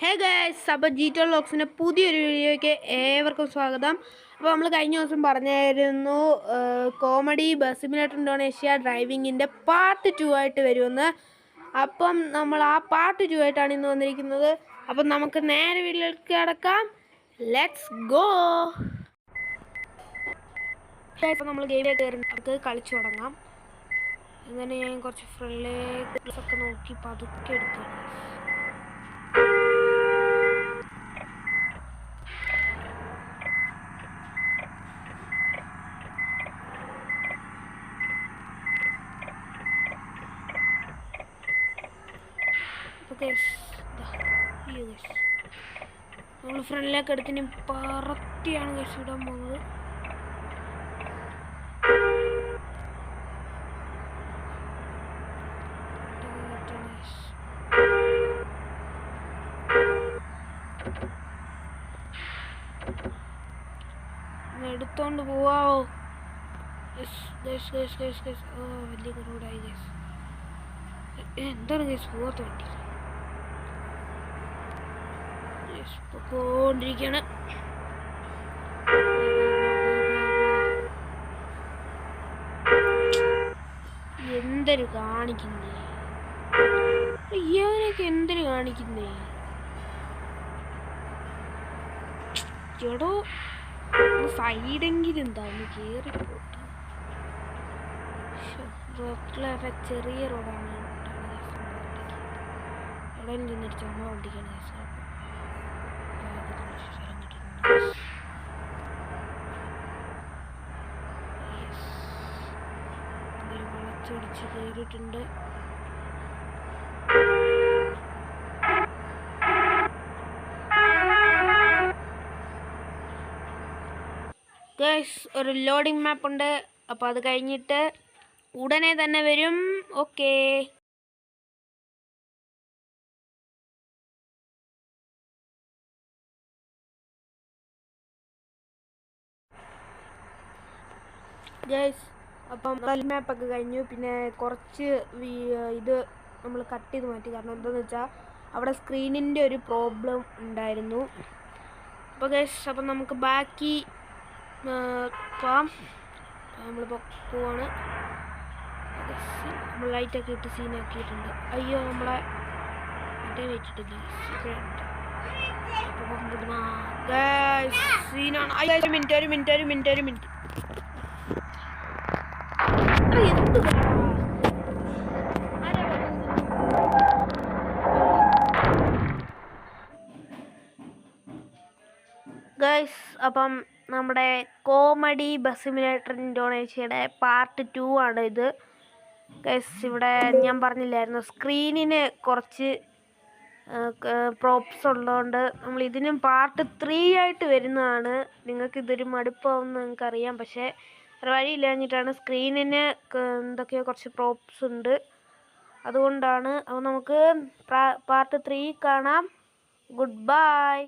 Hey guys, അപ്പോൾ G12 വ്ളോഗ്സിൻ്റെ പുതിയൊരു വീഡിയോയ്ക്ക് ഏവർക്കും സ്വാഗതം. അപ്പോൾ നമ്മൾ കഴിഞ്ഞ ദിവസം പറഞ്ഞായിരുന്നു കോമഡി ബസ് സിമുലേറ്റർ ഇന്തോനേഷ്യ ഡ്രൈവിങ്ങിൻ്റെ പാർട്ട് 2 ആയിട്ട് വരുമെന്ന്. അപ്പം നമ്മൾ ആ പാർട്ട് 2 ആയിട്ടാണ് ഇന്ന് വന്നിരിക്കുന്നത്. അപ്പം നമുക്ക് നേരെ വീട്ടിലേക്ക് കിടക്കാം. Let's go. അപ്പോൾ നമ്മൾ ഗെയിമിലേക്ക് കയറി നമുക്ക് കളിച്ചു തുടങ്ങാം. അങ്ങനെ ഞാൻ കുറച്ച് ഫ്രണ്ടിലേക്കൊക്കെ നോക്കി പതുക്കെ എടുക്കുകയാണ്. നമ്മൾ ഫ്രണ്ടിലേക്ക് എടുത്തിന് പറത്തിയാണ് ഗൈസ് ഇടാൻ പോകുന്നത്. എടുത്തോണ്ട് പോവാവോ? വലിയ റോഡായി ഗൈസ്. എന്താണ് ഗൈസ് പോവാത്ത വണ്ടി? പോണ്ടിരിക്കാണ്. എന്തൊരു കാണിക്കുന്നേ ഇയാനൊക്കെ, എന്തൊരു കാണിക്കുന്നേ ചേടോ. സൈഡെങ്കിലും എന്താന്ന് കേറിപ്പോട്ട്. റോഡിലെ ചെറിയ റോഡാണ്. എവിടെയും ചെന്നിട്ട് ചുമ ഓടിക്കാണ്. വളച്ചൊടിച്ച് കയറിയിട്ടുണ്ട്. ഗൈസ്, ഒരു ലോഡിംഗ് മാപ്പ് ഉണ്ട്. അപ്പോൾ അത് കഴിഞ്ഞിട്ട് ഉടനെ തന്നെ വരും. ഓക്കേ. ഗൈസ്, അപ്പം മാപ്പൊക്കെ കഴിഞ്ഞു. പിന്നെ കുറച്ച് ഇത് നമ്മൾ കട്ട് ചെയ്ത് മാറ്റി. കാരണം എന്താണെന്ന് വെച്ചാൽ അവിടെ സ്ക്രീനിൻ്റെ ഒരു പ്രോബ്ലം ഉണ്ടായിരുന്നു. അപ്പോൾ ഗൈസ്, അപ്പം നമുക്ക് ബാക്കി പോവാം. നമ്മൾ പോവാണ്. നമ്മൾ ലൈറ്റൊക്കെ ഇട്ട് സീനാക്കിയിട്ടുണ്ട്. അയ്യോ, നമ്മളെ മറ്റേ വെച്ചിട്ടില്ല. സീനാണ്. ഒരു മിനിറ്റ്. ഗൈസ്, അപ്പം നമ്മുടെ കോമഡി ബസ് സിമുലേറ്റർ ഇന്തോനേഷ്യയുടെ പാർട്ട് 2 ആണ് ഇത്. ഗൈസ്, ഇവിടെ ഞാൻ പറഞ്ഞില്ലായിരുന്നു സ്ക്രീനിന് കുറച്ച് പ്രോപ്സ് ഉള്ളതുകൊണ്ട് നമ്മൾ ഇതിനും പാർട്ട് 3 ആയിട്ട് വരുന്നതാണ്. നിങ്ങൾക്ക് ഇതൊരു മടുപ്പാവുമെന്ന് നിങ്ങൾക്കറിയാം. പക്ഷേ ഒരു വഴിയില്ലാഞ്ഞിട്ടാണ്. സ്ക്രീനിന് എന്തൊക്കെയോ കുറച്ച് പ്രോപ്സ് ഉണ്ട്, അതുകൊണ്ടാണ്. അപ്പോൾ നമുക്ക് പാർട്ട് 3 കാണാം. Good bye.